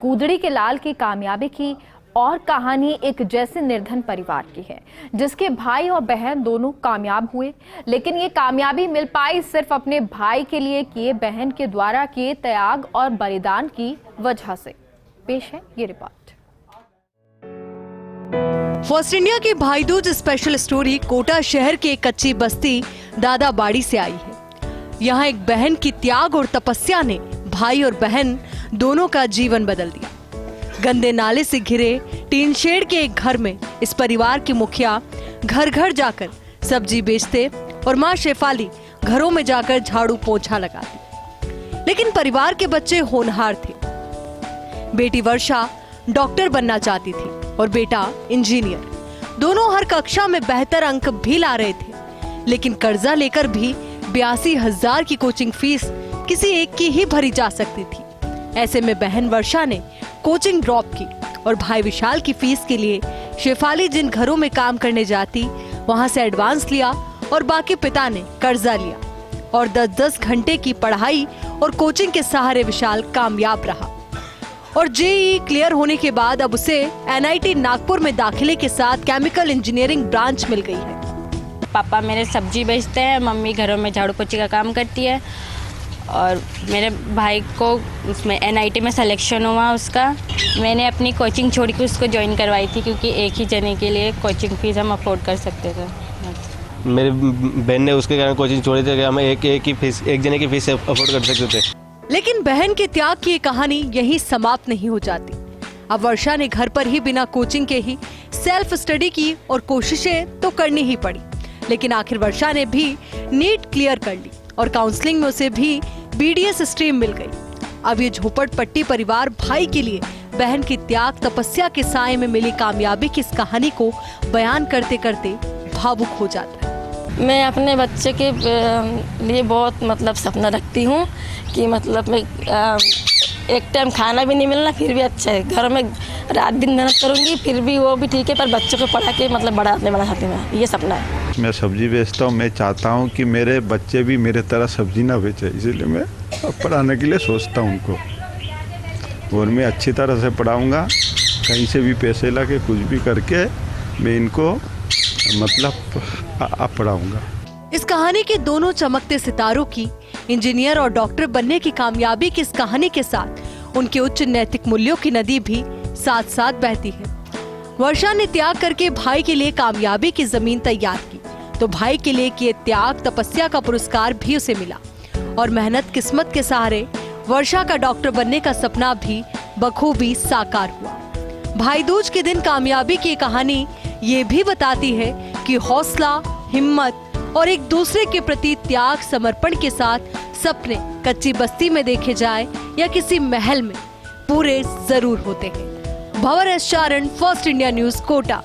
कूदड़ी के लाल की कामयाबी की और कहानी एक जैसे निर्धन परिवार की है जिसके भाई और बहन दोनों कामयाब हुए, लेकिन ये कामयाबी मिल पाई सिर्फ अपने भाई के लिए किए बहन के द्वारा किए त्याग और बलिदान की वजह से। पेश है ये रिपोर्ट। फर्स्ट इंडिया की भाई दूज स्पेशल स्टोरी कोटा शहर की एक कच्ची बस्ती दादाबाड़ी से आई है। यहाँ एक बहन की त्याग और तपस्या ने भाई और बहन दोनों का जीवन बदल दिया। गंदे नाले से घिरे टीन शेड के एक घर में इस परिवार की मुखिया घर घर जाकर सब्जी बेचते और माँ शेफाली घरों में जाकर झाड़ू पोंछा लगाती। लेकिन परिवार के बच्चे होनहार थे। बेटी वर्षा डॉक्टर बनना चाहती थी और बेटा इंजीनियर। दोनों हर कक्षा में बेहतर अंक भी ला रहे थे, लेकिन कर्जा लेकर भी 82,000 की कोचिंग फीस किसी एक की ही भरी जा सकती थी। ऐसे में बहन वर्षा ने कोचिंग ड्रॉप की और भाई विशाल की फीस के लिए शेफाली जिन घरों में काम करने जाती वहां से एडवांस लिया और बाकी पिता ने कर्जा लिया और 10-10 घंटे की पढ़ाई और कोचिंग के सहारे विशाल कामयाब रहा और जेईई क्लियर होने के बाद अब उसे एनआईटी नागपुर में दाखिले के साथ केमिकल इंजीनियरिंग ब्रांच मिल गई है। पापा मेरे सब्जी बेचते हैं, मम्मी घरों में झाड़ू पोछी का काम करती है और मेरे भाई को उसमें एनआईटी में सिलेक्शन हुआ उसका। मैंने अपनी कोचिंग छोड़ के उसको ज्वाइन करवाई थी क्योंकि एक ही जने के लिए कोचिंग फीस हम अफोर्ड कर सकते थे। मेरी बहन ने उसके कारण कोचिंग छोड़ी थी कि हम एक जने की फीस अफोर्ड कर सकते थे। लेकिन बहन के त्याग की कहानी यही समाप्त नहीं हो जाती। अब वर्षा ने घर पर ही बिना कोचिंग के ही सेल्फ स्टडी की और कोशिशें तो करनी ही पड़ी, लेकिन आखिर वर्षा ने भी नीट क्लियर कर ली और काउंसलिंग में उसे भी बीडीएस स्ट्रीम मिल गई। अब ये झोपड़पट्टी परिवार भाई के लिए बहन की त्याग तपस्या के साए में मिली कामयाबी की इस कहानी को बयान करते करते भावुक हो जाता है। मैं अपने बच्चे के लिए बहुत सपना रखती हूँ कि मैं एक टाइम खाना भी नहीं मिलना फिर भी अच्छा है, घर में रात दिन मेहनत करूँगी फिर भी वो भी ठीक है, पर बच्चों को पढ़ा के बड़ा आदमी बना चाहती हूँ, ये सपना है। मैं सब्जी बेचता हूँ, मैं चाहता हूँ कि मेरे बच्चे भी मेरे तरह सब्जी ना बेचे, इसीलिए मैं पढ़ाने के लिए सोचता हूँ उनको और मैं अच्छी तरह से पढ़ाऊँगा। कहीं से भी पैसे ला के कुछ भी करके मैं इनको पढ़ाऊँगा। इस कहानी के दोनों चमकते सितारों की इंजीनियर और डॉक्टर बनने की कामयाबी की इस कहानी के साथ उनके उच्च नैतिक मूल्यों की नदी भी साथ साथ बहती है। वर्षा ने त्याग करके भाई के लिए कामयाबी की जमीन तैयार की तो भाई के लिए किए त्याग तपस्या का पुरस्कार भी उसे मिला और मेहनत किस्मत के सहारे वर्षा का डॉक्टर बनने का सपना भी बखूबी साकार हुआ। भाई दूज के दिन कामयाबी की कहानी ये भी बताती है कि हौसला, हिम्मत और एक दूसरे के प्रति त्याग समर्पण के साथ सपने कच्ची बस्ती में देखे जाए या किसी महल में पूरे जरूर होते हैं। भंवर एस चारण, फर्स्ट इंडिया न्यूज, कोटा।